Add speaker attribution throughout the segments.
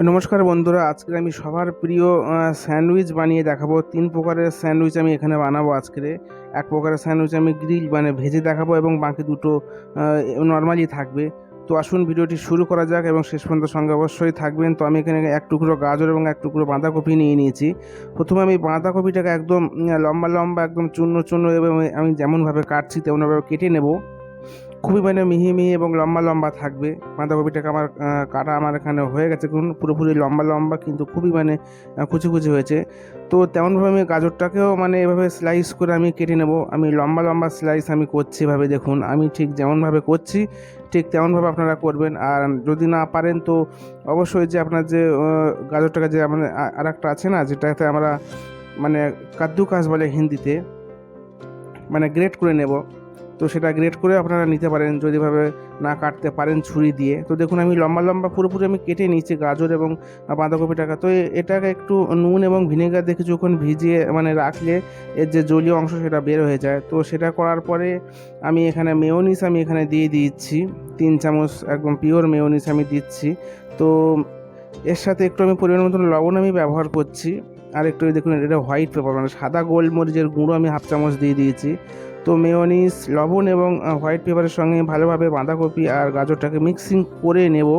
Speaker 1: নমস্কার বন্ধুরা, আজকে আমি সবার প্রিয় স্যান্ডউইচ বানিয়ে দেখাবো। 3 প্রকারের স্যান্ডউইচ আমি এখানে বানাবো আজকে। এক প্রকারের স্যান্ডউইচ আমি গ্রিল মানে ভেজে দেখাবো এবং বাকি দুটো নর্মালি থাকবে। তো আসুন ভিডিওটি শুরু করা যাক এবং শেষ পর্যন্ত সঙ্গে অবশ্যই থাকবেন। তো আমি এখানে এক টুকরো গাজর এবং এক টুকরো বাঁধাকপি নিয়ে নিয়েছি। প্রথমে আমি বাঁধাকপিটাকে একদম লম্বা লম্বা একদম চূর্ণ চূর্ণ এবং আমি যেমনভাবে কাটছি তেমনভাবে কেটে নেব। খুবই মানে মিহি মিহি এবং লম্বা লম্বা থাকবে। বাঁধাকপিটাকে আমার কাটা আমার এখানে হয়ে গেছে, পুরোপুরি লম্বা লম্বা কিন্তু খুবই মানে কুচি কুচি হয়েছে। তো তেমনভাবে আমি গাজরটাকেও মানে এভাবে স্লাইস করে আমি কেটে নেব। আমি লম্বা লম্বা স্লাইস আমি করছি, এভাবে দেখুন আমি ঠিক যেমনভাবে করছি ঠিক তেমনভাবে আপনারা করবেন। আর যদি না পারেন তো অবশ্যই যে আপনার যে গাজরটাকে যে মানে আর একটা আছে না, যেটাতে আমরা মানে কাদ্দুকাস বলে হিন্দিতে, মানে গ্রেট করে নেব। তো সেটা গ্রেট করে আপনারা নিতে পারেন যদি ভাবে না কাটতে পারেন ছুরি দিয়ে। তো দেখুন আমি লম্বা লম্বা পুরোপুরি আমি কেটে নিয়েছি গাজর এবং বাঁধাকপিটাকে। তো এটাকে একটু নুন এবং ভিনেগার দিয়ে কিছুক্ষণ ভিজিয়ে মানে রাখলে এর যে জলীয় অংশ সেটা বের হয়ে যায়। তো সেটা করার পরে আমি এখানে মেয়োনিজ আমি এখানে দিয়ে দিচ্ছি 3 চামচ, একদম পিওর মেয়োনিজ আমি দিচ্ছি। তো এর সাথে একটু আমি পরিমাণ মতন লবণ আমি ব্যবহার করছি। আর একটু দেখুন এটা হোয়াইট পেপার মানে সাদা গোলমরিচের গুঁড়ো আমি 1/2 চামচ দিয়ে দিয়েছি। তো মেয়োনিজ, লবণ এবং হোয়াইট পেপারের সঙ্গে ভালোভাবে বাঁধাকপি আর গাজরটাকে মিক্সিং করে নেব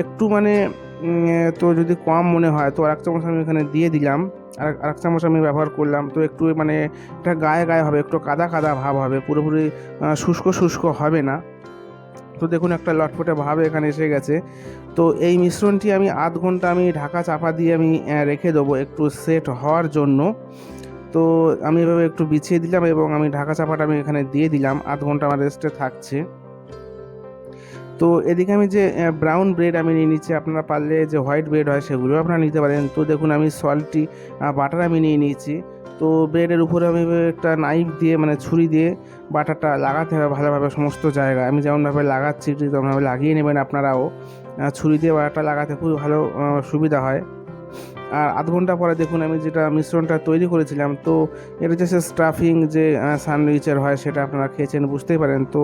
Speaker 1: একটু মানে তো যদি কম মনে হয় তো 1 চামচ আমি এখানে দিয়ে দিলাম। আর 1 চামচ আমি ব্যবহার করলাম। তো একটু মানে এটা গায়ে গায়ে হবে, একটু কাদা কাদা ভাব হবে, পুরোপুরি শুষ্ক শুষ্ক হবে না। তো দেখুন একটা লটপটে ভাব এখানে এসে গেছে। তো এই মিশ্রণটি আমি আধ ঘন্টা আমি ঢাকা চাপা দিয়ে আমি রেখে দেবো একটু সেট হওয়ার জন্য। তো আমি এভাবে একটু বিছিয়ে দিলাম এবং আমি ঢাকা চাপাটা আমি এখানে দিয়ে দিলাম, আধ ঘন্টা আমার রেস্টে থাকছে। তো এদিকে আমি যে ব্রাউন ব্রেড আমি নিয়ে নিচ্ছি, আপনারা পারলে যে হোয়াইট ব্রেড হয় সেগুলো আপনারা নিতে পারেন। তো দেখুন আমি সল্টি বাটার আমি নিয়ে নিয়েছি। তো ব্রেডের উপরে আমি একটা নাইফ দিয়ে মানে ছুরি দিয়ে বাটারটা লাগাতে হবে ভালোভাবে সমস্ত জায়গায়। আমি যেমনভাবে লাগাচ্ছি ঠিক তেমনভাবে লাগিয়ে নেবেন আপনারাও। ছুরি দিয়ে বাটারটা লাগাতে খুবই ভালো সুবিধা হয়। আর আধ ঘন্টা পরে দেখুন আমি যেটা মিশ্রণটা তৈরি করেছিলাম, তো এটা হচ্ছে স্টাফিং যে স্যান্ডউইচের হয় সেটা আপনারা খেয়েছেন বুঝতেই পারেন। তো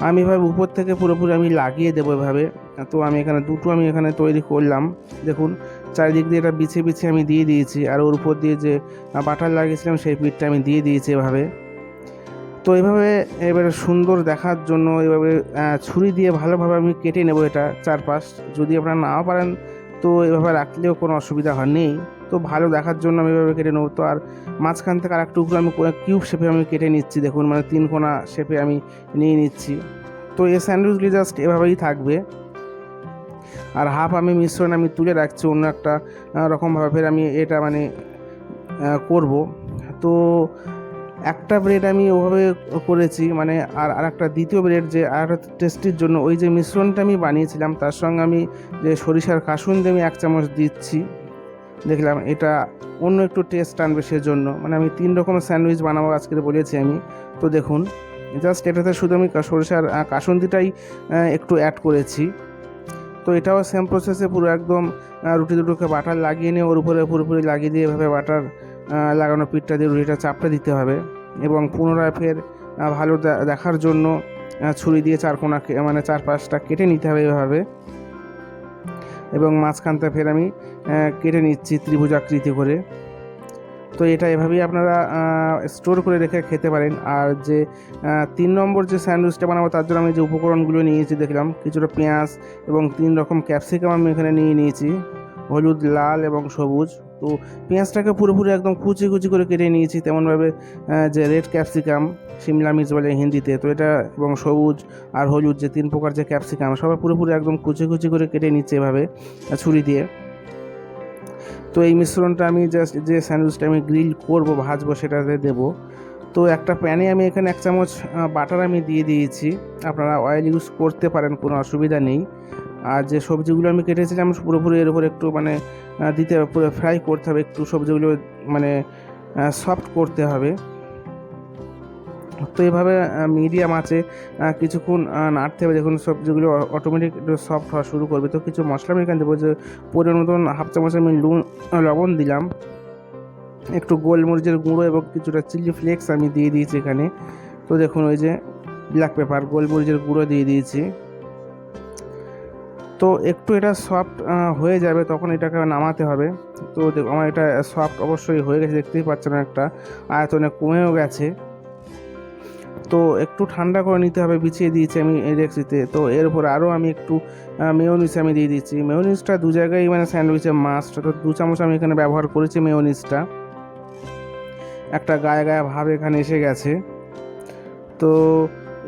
Speaker 1: আমি এভাবে উপর থেকে পুরোপুরি আমি লাগিয়ে দেবো এভাবে। তো আমি এখানে দুটো আমি এখানে তৈরি করলাম। দেখুন চারিদিক দিয়ে এটা বিছিয়ে বিছিয়ে আমি দিয়ে দিয়েছি, আর ওর উপর দিয়ে যে বাটার লাগিয়েছিলাম সেই পিঠটা আমি দিয়ে দিয়েছি এভাবে। তো এভাবে এবারে সুন্দর দেখার জন্য এভাবে ছুরি দিয়ে ভালোভাবে আমি কেটে নেব এটা চারপাশ। যদি আপনারা নাও পারেন তো এভাবে রাখলেও কোনো অসুবিধা নেই। তো ভালো দেখার জন্য আমি এভাবে কেটে নেব। তো আর মাঝখান থেকে আর এক টুকরো আমি কিউব শেপে আমি কেটে নিচ্ছি, দেখুন মানে 3 কোণা শেপে আমি নিয়ে নিচ্ছি। তো এই স্যান্ডউইচগুলি জাস্ট এভাবেই থাকবে। আর হাফ আমি মিশ্রণ আমি তুলে রাখছি অন্য একটা রকমভাবে, ফের আমি এটা মানে করব। তো একটা ব্রেড আমি ওভাবে করেছি মানে, আর আরেকটা দ্বিতীয় ব্রেড যে আর টেস্টির জন্য ওই যে মিশ্রণটা আমি বানিয়েছিলাম তার সঙ্গে আমি যে সরিষার কাসুন্দি আমি 1 চামচ দিচ্ছি। দেখলাম এটা অন্য একটু টেস্ট আনবে সেজন্য, মানে আমি 3 রকমের স্যান্ডউইচ বানাবো আজকে বলেছি আমি। তো দেখুন জাস্ট এটাতে শুধু আমি সরিষার কাসুন্দিটাই একটু অ্যাড করেছি। তো এটাও সেম প্রসেসে পুরো একদম রুটি দুটোকে বাটার লাগিয়ে নিয়ে ওর উপরে পুরোপুরি লাগিয়ে দিয়ে এভাবে বাটার লাগানো পিঠটা দিয়ে রুটিটা চাপড়ে দিতে হবে এবং পুনরায় ফের ভালো দেখার জন্য ছুরি দিয়ে চারকোনা মানে 4-5টা কেটে নিতে হবে এভাবে। এবং মাঝখানটা ফের আমি কেটে নিচ্ছি ত্রিভুজাকৃতি করে। তো এটা এভাবেই আপনারা স্টোর করে রেখে খেতে পারেন। আর যে 3 নম্বর যে স্যান্ডউইচটা বানাবো তার জন্য আমি যে উপকরণগুলো নিয়েছি দেখলাম কিছুটা পেঁয়াজ এবং 3 রকম ক্যাপসিকাম আমি এখানে নিয়ে নিয়েছি, হলুদ, লাল এবং সবুজ। তো পেঁয়াজটাকে পুরোপুরি একদম কুচি কুচি করে কেটে নিয়েছি তেমনভাবে যে রেড ক্যাপসিকাম, শিমলা মির্চ বলে হিন্দিতে, তো এটা এবং সবুজ আর হলুদ যে 3 প্রকার যে ক্যাপসিকাম সবাই পুরোপুরি একদম কুচি কুচি করে কেটে নিচ্ছে এভাবে ছুরি দিয়ে। তো এই মিশ্রণটা আমি জাস্ট যে স্যান্ডউইচটা আমি গ্রিল করব ভাজবো সেটাতে দেব। তো একটা প্যানে আমি এখানে 1 চামচ বাটার আমি দিয়ে দিয়েছি, আপনারা অয়েল ইউজ করতে পারেন কোনো অসুবিধা নেই। আর যে সবজিগুলো আমি কেটেছিলাম পুরোপুরি এর উপর একটু মানে দিতে হবে, পুরো ফ্রাই করতে হবে, একটু সবজিগুলো মানে সফট করতে হবে। তো এভাবে মিডিয়াম আছে কিছুক্ষণ নাড়তে হবে, দেখুন সবজিগুলো অটোমেটিক একটু সফট হওয়া শুরু করবে। তো কিছু মশলা আমি এখানে দেবো, যে পরিমাণ মতন 1/2 চামচ আমি লবণ দিলাম, একটু গোলমরিচের গুঁড়ো এবং কিছুটা চিলি ফ্লেক্স আমি দিয়ে দিয়েছি এখানে। তো দেখুন ওই যে ব্ল্যাক পেপার গোলমরিচের গুঁড়ো দিয়ে দিয়েছি। তো একটু এটা সফট হয়ে যাবে, তখন এটাকে নামাতে হবে। তো দেখো আমার এটা সফট অবশ্যই হয়ে গেছে, দেখতেই পাচ্ছেন একটা আয়তনে কমেও গেছে। তো একটু ঠান্ডা করে নিতে হবে, বিছিয়ে দিয়েছি আমি এই ডেক্সিতে। তো এর উপর আরও আমি একটু মেয়োনিজ আমি দিয়ে দিচ্ছি। মেয়োনিজটা দু জায়গায় মানে স্যান্ডউইচে মাস্ট, তো 2 চামচ আমি এখানে ব্যবহার করেছি মেয়োনিজটা। একটা গায়ে গায়ে ভাব এখানে এসে গেছে। তো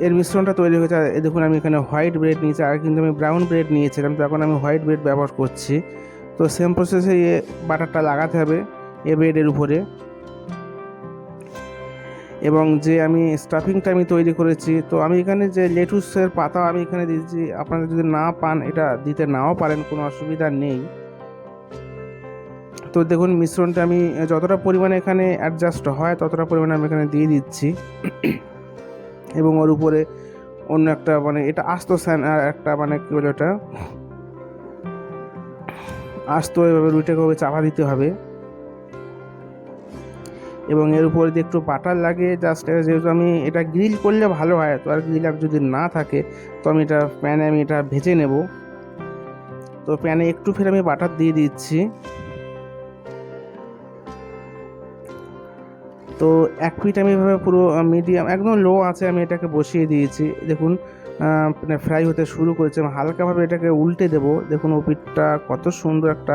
Speaker 1: এর মিশ্রণটা তৈরি হয়েছে। আর এই দেখুন আমি এখানে হোয়াইট ব্রেড নিয়েছি, আর কিন্তু আমি ব্রাউন ব্রেড নিয়েছিলাম, তো এখন আমি হোয়াইট ব্রেড ব্যবহার করছি। তো সেম প্রসেসে বাটারটা লাগাতে হবে এ ব্রেডের উপরে। এবং যে আমি স্টাফিংটা আমি তৈরি করেছি, তো আমি এখানে যে লেটুসের পাতা আমি এখানে দিয়েছি, আপনারা যদি না পান এটা দিতে নাও পারেন, কোনো অসুবিধা নেই। তো দেখুন মিশ্রণটা আমি যতটা পরিমাণে এখানে অ্যাডজাস্ট হয় ততটা পরিমাণে আমি এখানে দিয়ে দিচ্ছি। এবং ওর উপরে অন্য একটা মানে এটা আস্ত একটা মানে কী বলে ওটা আস্ত এভাবে রুটিটাকে হবে চাপা দিতে হবে। এবং এর উপরে দিয়ে একটু বাটার লাগিয়ে জাস্ট, যেহেতু আমি এটা গ্রিল করলে ভালো হয়, তো আর গ্রিল আর যদি না থাকে তো আমি এটা প্যানে আমি এটা ভেজে নেব। তো প্যানে একটু ফের আমি বাটার দিয়ে দিচ্ছি। তো এক পিঠ আমি এভাবে পুরো মিডিয়াম একদম লো আছে আমি এটাকে বসিয়ে দিয়েছি। দেখুন মানে ফ্রাই হতে শুরু করেছে, আমি হালকাভাবে এটাকে উল্টে দেব। দেখুন ও পিঠটা কত সুন্দর একটা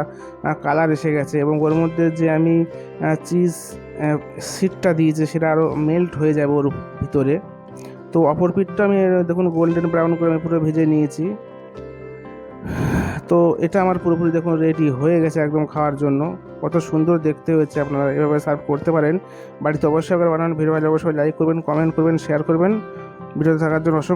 Speaker 1: কালার এসে গেছে, এবং ওর মধ্যে যে আমি চিজ সিটটা দিয়েছি সেটা আরও মেল্ট হয়ে যাবে ওর ভিতরে। তো অপর পিঠটা আমি দেখুন গোল্ডেন ব্রাউন করে আমি পুরো ভেজে নিয়েছি। তো এটা আমার পুরোপুরি দেখুন রেডি হয়ে গেছে একদম খাওয়ার জন্য। কত সুন্দর দেখতে হয়েছে, আপনারা এভাবে সার্ভ করতে পারেন বাড়িতে। অবশ্যই আবার বানান। ভিডিও ভালো অবশ্যই লাইক করবেন, কমেন্ট করবেন, শেয়ার করবেন। ভিডিওতে থাকার জন্য অসংখ্য